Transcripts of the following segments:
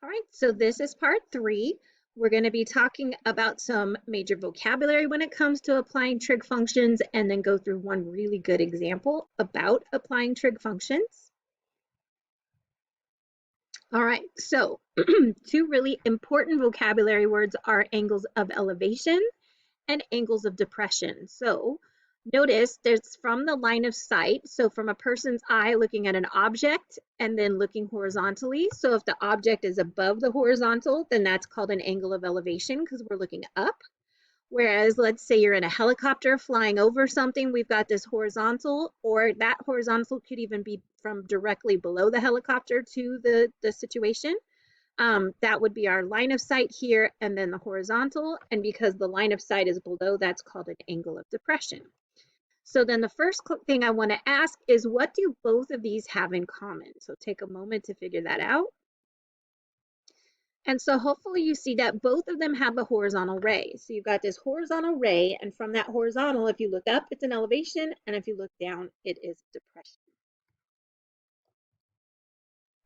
All right, so this is part 3. We're going to be talking about some major vocabulary when it comes to applying trig functions and then go through one really good example about applying trig functions. All right, so two really important vocabulary words are angles of elevation and angles of depression. So notice there's from the line of sight. So from a person's eye looking at an object and then looking horizontally. So if the object is above the horizontal, then that's called an angle of elevation because we're looking up. Whereas let's say you're in a helicopter flying over something, we've got this horizontal, or that horizontal could even be from directly below the helicopter to the situation. That would be our line of sight here and then the horizontal. And because the line of sight is below, that's called an angle of depression. So then the first thing I want to ask is, what do both of these have in common? So take a moment to figure that out. And so hopefully you see that both of them have a horizontal ray. So you've got this horizontal ray, and from that horizontal, if you look up, it's an elevation, and if you look down, it is depression.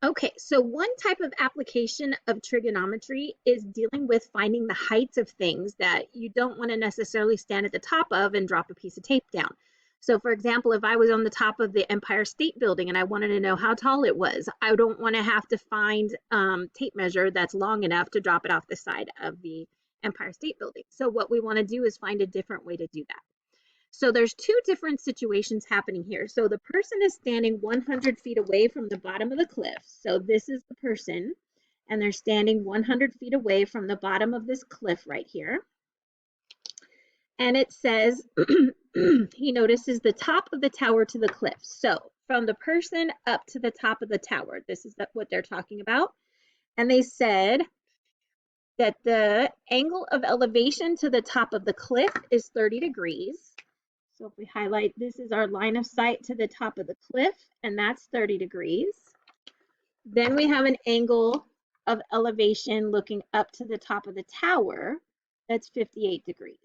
Okay, so one type of application of trigonometry is dealing with finding the heights of things that you don't want to necessarily stand at the top of and drop a piece of tape down. So for example, if I was on the top of the Empire State Building and I wanted to know how tall it was, I don't want to have to find tape measure that's long enough to drop it off the side of the Empire State Building. So what we want to do is find a different way to do that. So there's two different situations happening here. So the person is standing 100 feet away from the bottom of the cliff. So this is the person, and they're standing 100 feet away from the bottom of this cliff right here. And it says he notices the top of the tower to the cliff. So from the person up to the top of the tower, this is what they're talking about. And they said that the angle of elevation to the top of the cliff is 30 degrees. So if we highlight, this is our line of sight to the top of the cliff, and that's 30 degrees. Then we have an angle of elevation looking up to the top of the tower, that's 58 degrees.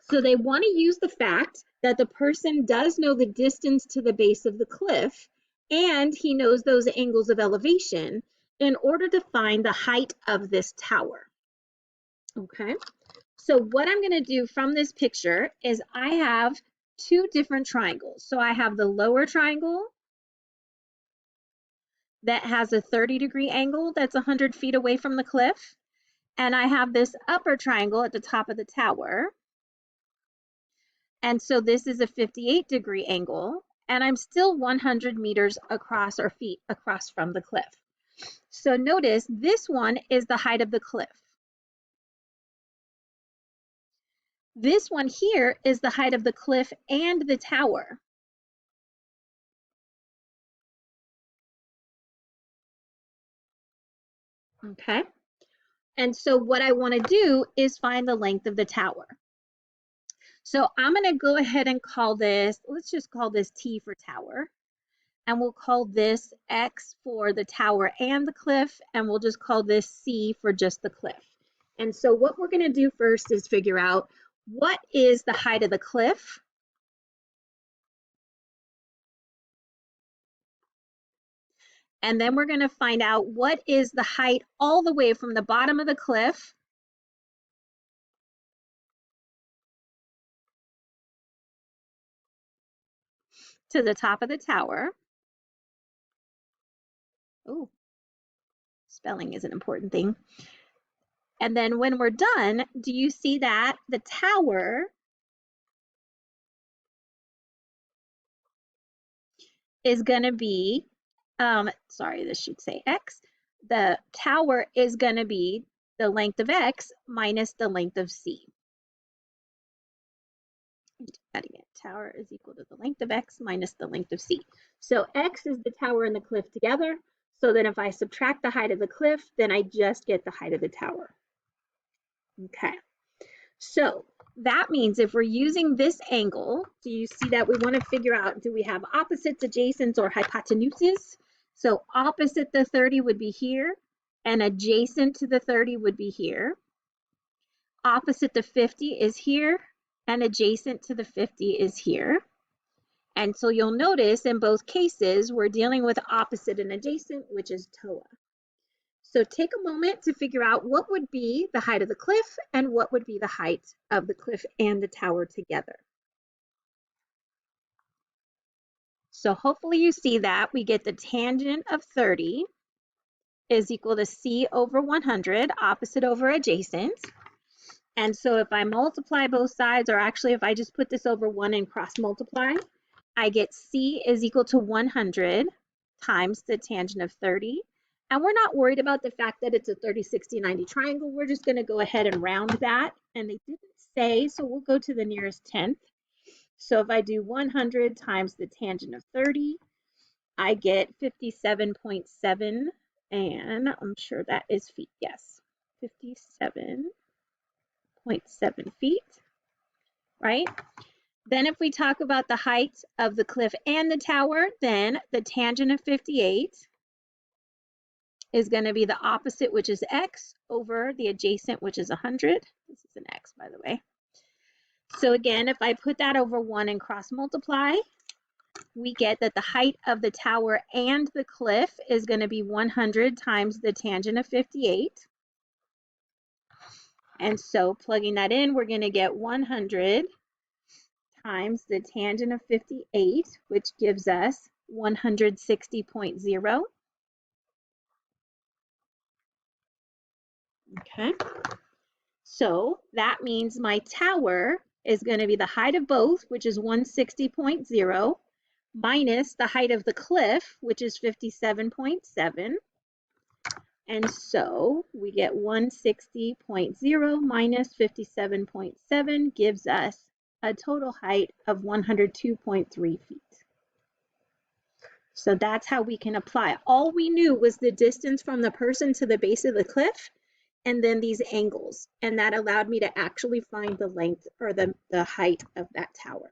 So they want to use the fact that the person does know the distance to the base of the cliff, and he knows those angles of elevation in order to find the height of this tower. Okay. So what I'm going to do from this picture is I have two different triangles. So I have the lower triangle that has a 30-degree angle that's 100 feet away from the cliff. And I have this upper triangle at the top of the tower. And so this is a 58-degree angle. And I'm still 100 meters across, or feet across from the cliff. So notice this one is the height of the cliff. This one here is the height of the cliff and the tower. Okay. And so what I want to do is find the length of the tower. So I'm going to go ahead and call this, let's just call this T for tower. And we'll call this X for the tower and the cliff. And we'll just call this C for just the cliff. And so what we're going to do first is figure out what is the height of the cliff. And then we're going to find out what is the height all the way from the bottom of the cliff to the top of the tower. Oh, spelling is an important thing. And then when we're done, do you see that the tower is going to be, sorry, this should say X. The tower is going to be the length of X minus the length of C. That again, tower is equal to the length of X minus the length of C. So X is the tower and the cliff together. So then if I subtract the height of the cliff, then I just get the height of the tower. Okay. So that means if we're using this angle, do you see that we want to figure out, do we have opposites, adjacents, or hypotenuses? So opposite the 30 would be here, and adjacent to the 30 would be here. Opposite the 50 is here, and adjacent to the 50 is here. And so you'll notice in both cases, we're dealing with opposite and adjacent, which is TOA. So take a moment to figure out what would be the height of the cliff and what would be the height of the cliff and the tower together. So hopefully you see that we get the tangent of 30 is equal to C over 100, opposite over adjacent. And so if I multiply both sides, or actually if I just put this over 1 and cross multiply, I get C is equal to 100 times the tangent of 30. And we're not worried about the fact that it's a 30, 60, 90 triangle. We're just going to go ahead and round that. And they didn't say, so we'll go to the nearest tenth. So if I do 100 times the tangent of 30, I get 57.7, and I'm sure that is feet. Yes, 57.7 feet, right? Then if we talk about the height of the cliff and the tower, then the tangent of 58 is going to be the opposite, which is x, over the adjacent, which is 100. This is an x, by the way. So again, if I put that over 1 and cross multiply, we get that the height of the tower and the cliff is going to be 100 times the tangent of 58. And so plugging that in, we're going to get 100 times the tangent of 58, which gives us 160.0. Okay, so that means my tower is going to be the height of both, which is 160.0, minus the height of the cliff, which is 57.7. And so we get 160.0 minus 57.7 gives us a total height of 102.3 feet. So that's how we can apply. All we knew was the distance from the person to the base of the cliff and then these angles. And that allowed me to actually find the length or the height of that tower.